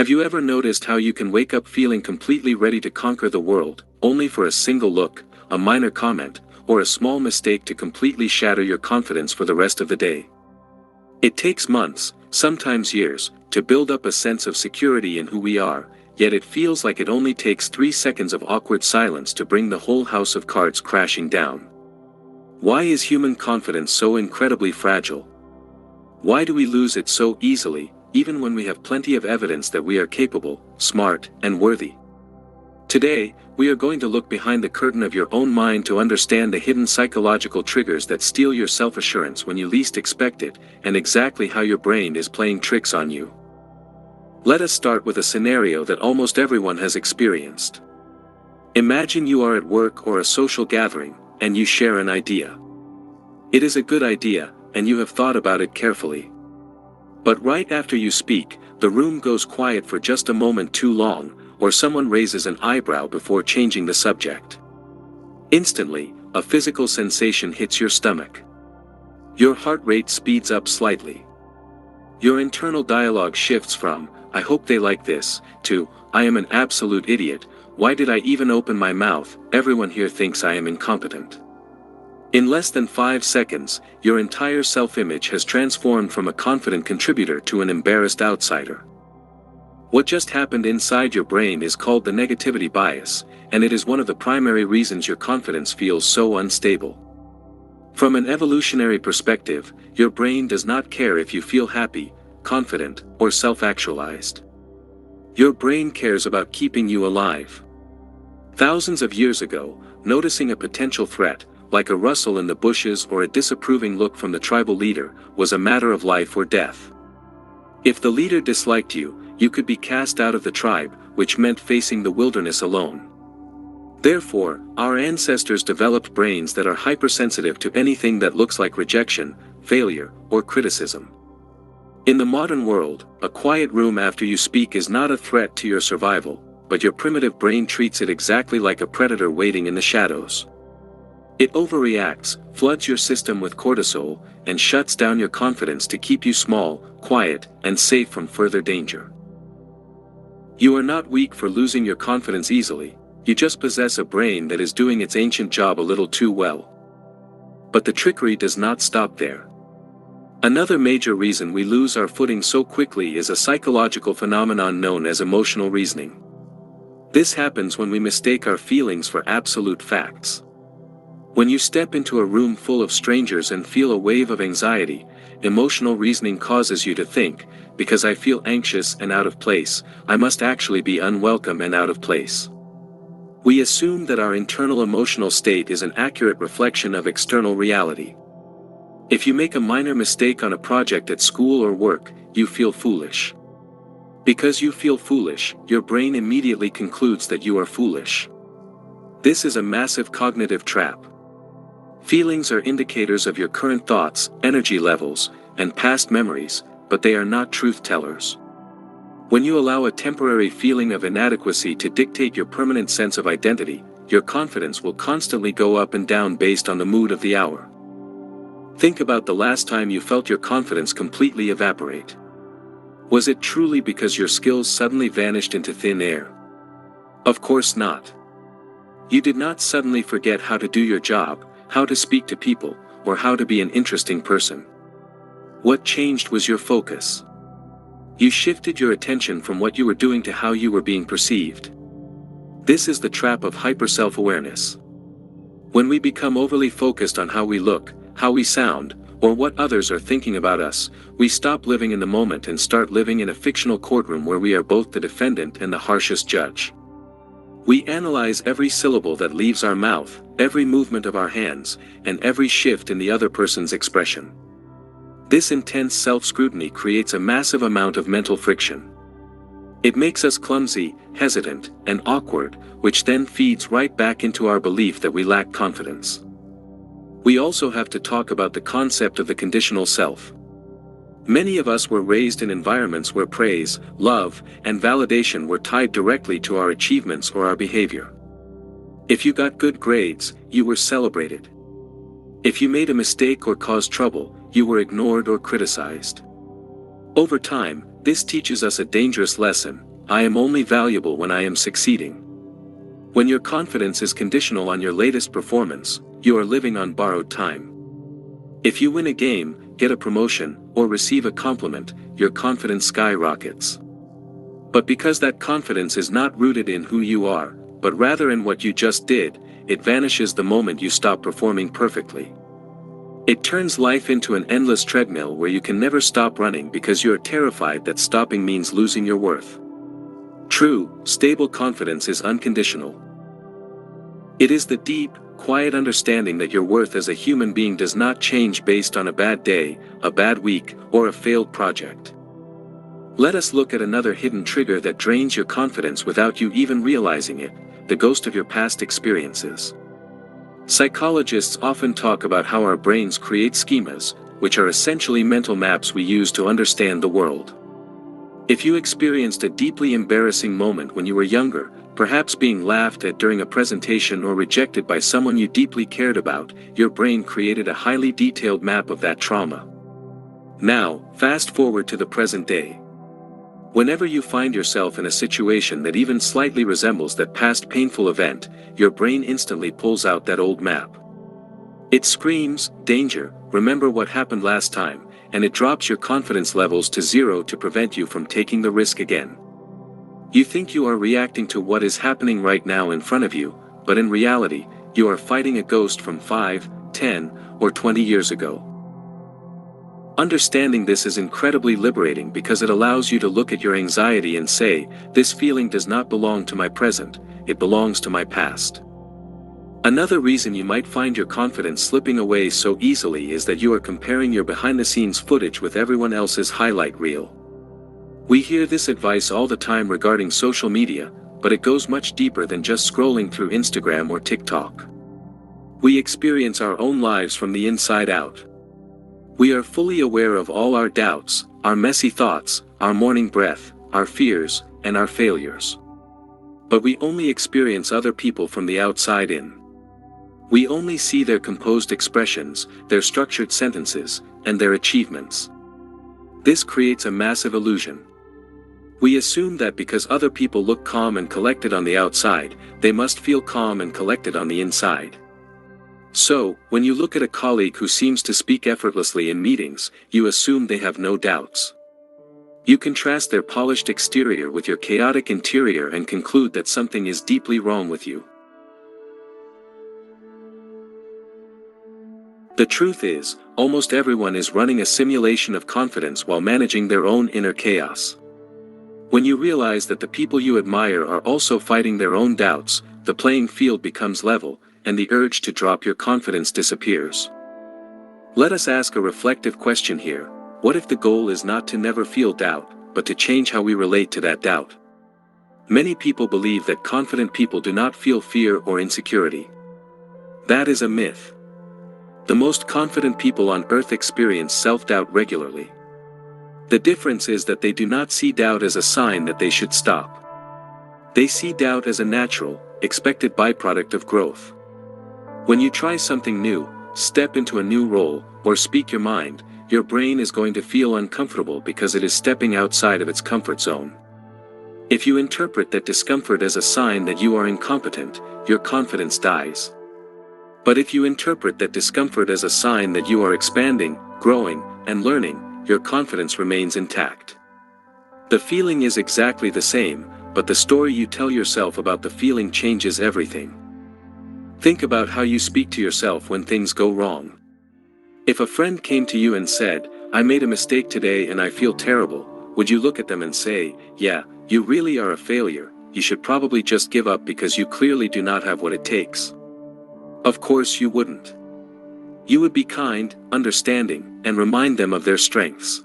Have you ever noticed how you can wake up feeling completely ready to conquer the world, only for a single look, a minor comment, or a small mistake to completely shatter your confidence for the rest of the day? It takes months, sometimes years, to build up a sense of security in who we are, yet it feels like it only takes 3 seconds of awkward silence to bring the whole house of cards crashing down. Why is human confidence so incredibly fragile? Why do we lose it so easily, even when we have plenty of evidence that we are capable, smart, and worthy? Today, we are going to look behind the curtain of your own mind to understand the hidden psychological triggers that steal your self-assurance when you least expect it, and exactly how your brain is playing tricks on you. Let us start with a scenario that almost everyone has experienced. Imagine you are at work or a social gathering, and you share an idea. It is a good idea, and you have thought about it carefully. But right after you speak, the room goes quiet for just a moment too long, or someone raises an eyebrow before changing the subject. Instantly, a physical sensation hits your stomach. Your heart rate speeds up slightly. Your internal dialogue shifts from, "I hope they like this," to, "I am an absolute idiot, why did I even open my mouth, everyone here thinks I am incompetent." In less than 5 seconds, your entire self-image has transformed from a confident contributor to an embarrassed outsider. What just happened inside your brain is called the negativity bias, and it is one of the primary reasons your confidence feels so unstable. From an evolutionary perspective, your brain does not care if you feel happy, confident, or self-actualized. Your brain cares about keeping you alive. Thousands of years ago, noticing a potential threat, like a rustle in the bushes or a disapproving look from the tribal leader, was a matter of life or death. If the leader disliked you, you could be cast out of the tribe, which meant facing the wilderness alone. Therefore, our ancestors developed brains that are hypersensitive to anything that looks like rejection, failure, or criticism. In the modern world, a quiet room after you speak is not a threat to your survival, but your primitive brain treats it exactly like a predator waiting in the shadows. It overreacts, floods your system with cortisol, and shuts down your confidence to keep you small, quiet, and safe from further danger. You are not weak for losing your confidence easily, you just possess a brain that is doing its ancient job a little too well. But the trickery does not stop there. Another major reason we lose our footing so quickly is a psychological phenomenon known as emotional reasoning. This happens when we mistake our feelings for absolute facts. When you step into a room full of strangers and feel a wave of anxiety, emotional reasoning causes you to think, because I feel anxious and out of place, I must actually be unwelcome and out of place. We assume that our internal emotional state is an accurate reflection of external reality. If you make a minor mistake on a project at school or work, you feel foolish. Because you feel foolish, your brain immediately concludes that you are foolish. This is a massive cognitive trap. Feelings are indicators of your current thoughts, energy levels, and past memories, but they are not truth tellers. When you allow a temporary feeling of inadequacy to dictate your permanent sense of identity, your confidence will constantly go up and down based on the mood of the hour. Think about the last time you felt your confidence completely evaporate. Was it truly because your skills suddenly vanished into thin air? Of course not. You did not suddenly forget how to do your job, how to speak to people, or how to be an interesting person. What changed was your focus. You shifted your attention from what you were doing to how you were being perceived. This is the trap of hyper-self-awareness. When we become overly focused on how we look, how we sound, or what others are thinking about us, we stop living in the moment and start living in a fictional courtroom where we are both the defendant and the harshest judge. We analyze every syllable that leaves our mouth, every movement of our hands, and every shift in the other person's expression. This intense self-scrutiny creates a massive amount of mental friction. It makes us clumsy, hesitant, and awkward, which then feeds right back into our belief that we lack confidence. We also have to talk about the concept of the conditional self. Many of us were raised in environments where praise, love, and validation were tied directly to our achievements or our behavior. If you got good grades, you were celebrated. If you made a mistake or caused trouble, you were ignored or criticized. Over time, this teaches us a dangerous lesson: I am only valuable when I am succeeding. When your confidence is conditional on your latest performance, you are living on borrowed time. If you win a game, get a promotion, or receive a compliment, your confidence skyrockets. But because that confidence is not rooted in who you are, but rather in what you just did, it vanishes the moment you stop performing perfectly. It turns life into an endless treadmill where you can never stop running because you are terrified that stopping means losing your worth. True, stable confidence is unconditional. It is the deep, quiet understanding that your worth as a human being does not change based on a bad day, a bad week, or a failed project. Let us look at another hidden trigger that drains your confidence without you even realizing it: the ghost of your past experiences. Psychologists often talk about how our brains create schemas, which are essentially mental maps we use to understand the world. If you experienced a deeply embarrassing moment when you were younger, perhaps being laughed at during a presentation or rejected by someone you deeply cared about, your brain created a highly detailed map of that trauma. Now, fast forward to the present day. Whenever you find yourself in a situation that even slightly resembles that past painful event, your brain instantly pulls out that old map. It screams, "Danger, remember what happened last time," and it drops your confidence levels to zero to prevent you from taking the risk again. You think you are reacting to what is happening right now in front of you, but in reality, you are fighting a ghost from 5, 10, or 20 years ago. Understanding this is incredibly liberating because it allows you to look at your anxiety and say, "This feeling does not belong to my present, it belongs to my past." Another reason you might find your confidence slipping away so easily is that you are comparing your behind-the-scenes footage with everyone else's highlight reel. We hear this advice all the time regarding social media, but it goes much deeper than just scrolling through Instagram or TikTok. We experience our own lives from the inside out. We are fully aware of all our doubts, our messy thoughts, our morning breath, our fears, and our failures. But we only experience other people from the outside in. We only see their composed expressions, their structured sentences, and their achievements. This creates a massive illusion. We assume that because other people look calm and collected on the outside, they must feel calm and collected on the inside. So, when you look at a colleague who seems to speak effortlessly in meetings, you assume they have no doubts. You contrast their polished exterior with your chaotic interior and conclude that something is deeply wrong with you. The truth is, almost everyone is running a simulation of confidence while managing their own inner chaos. When you realize that the people you admire are also fighting their own doubts, the playing field becomes level, and the urge to drop your confidence disappears. Let us ask a reflective question here: what if the goal is not to never feel doubt, but to change how we relate to that doubt? Many people believe that confident people do not feel fear or insecurity. That is a myth. The most confident people on earth experience self-doubt regularly. The difference is that they do not see doubt as a sign that they should stop. They see doubt as a natural, expected byproduct of growth. When you try something new, step into a new role, or speak your mind, your brain is going to feel uncomfortable because it is stepping outside of its comfort zone. If you interpret that discomfort as a sign that you are incompetent, your confidence dies. But if you interpret that discomfort as a sign that you are expanding, growing, and learning, your confidence remains intact. The feeling is exactly the same, but the story you tell yourself about the feeling changes everything. Think about how you speak to yourself when things go wrong. If a friend came to you and said, "I made a mistake today and I feel terrible," would you look at them and say, "Yeah, you really are a failure, you should probably just give up because you clearly do not have what it takes"? Of course you wouldn't. You would be kind, understanding, and remind them of their strengths.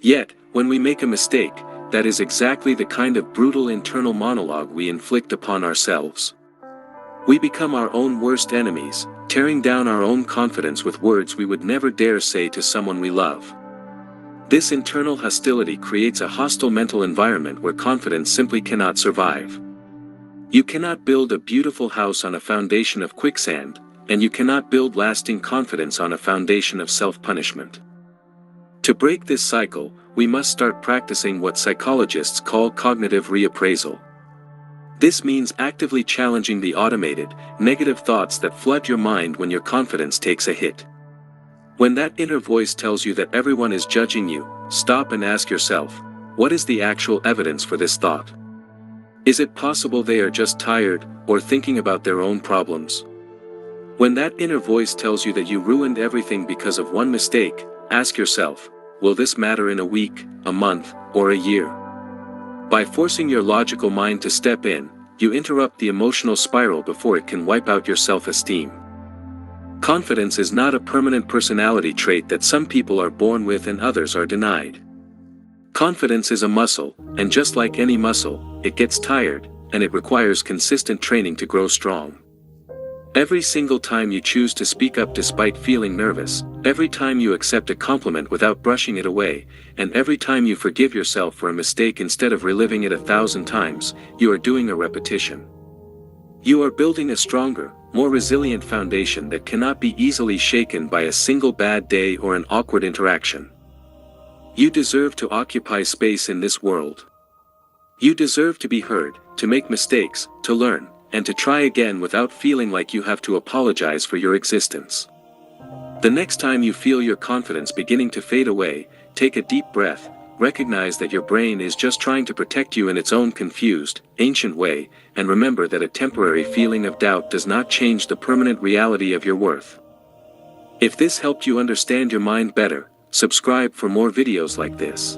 Yet, when we make a mistake, that is exactly the kind of brutal internal monologue we inflict upon ourselves. We become our own worst enemies, tearing down our own confidence with words we would never dare say to someone we love. This internal hostility creates a hostile mental environment where confidence simply cannot survive. You cannot build a beautiful house on a foundation of quicksand, and you cannot build lasting confidence on a foundation of self-punishment. To break this cycle, we must start practicing what psychologists call cognitive reappraisal. This means actively challenging the automated, negative thoughts that flood your mind when your confidence takes a hit. When that inner voice tells you that everyone is judging you, stop and ask yourself, what is the actual evidence for this thought? Is it possible they are just tired, or thinking about their own problems? When that inner voice tells you that you ruined everything because of one mistake, ask yourself, will this matter in a week, a month, or a year? By forcing your logical mind to step in, you interrupt the emotional spiral before it can wipe out your self-esteem. Confidence is not a permanent personality trait that some people are born with and others are denied. Confidence is a muscle, and just like any muscle, it gets tired, and it requires consistent training to grow strong. Every single time you choose to speak up despite feeling nervous, every time you accept a compliment without brushing it away, and every time you forgive yourself for a mistake instead of reliving it 1,000 times, you are doing a repetition. You are building a stronger, more resilient foundation that cannot be easily shaken by a single bad day or an awkward interaction. You deserve to occupy space in this world. You deserve to be heard, to make mistakes, to learn, and to try again without feeling like you have to apologize for your existence. The next time you feel your confidence beginning to fade away, take a deep breath, recognize that your brain is just trying to protect you in its own confused, ancient way, and remember that a temporary feeling of doubt does not change the permanent reality of your worth. If this helped you understand your mind better, subscribe for more videos like this.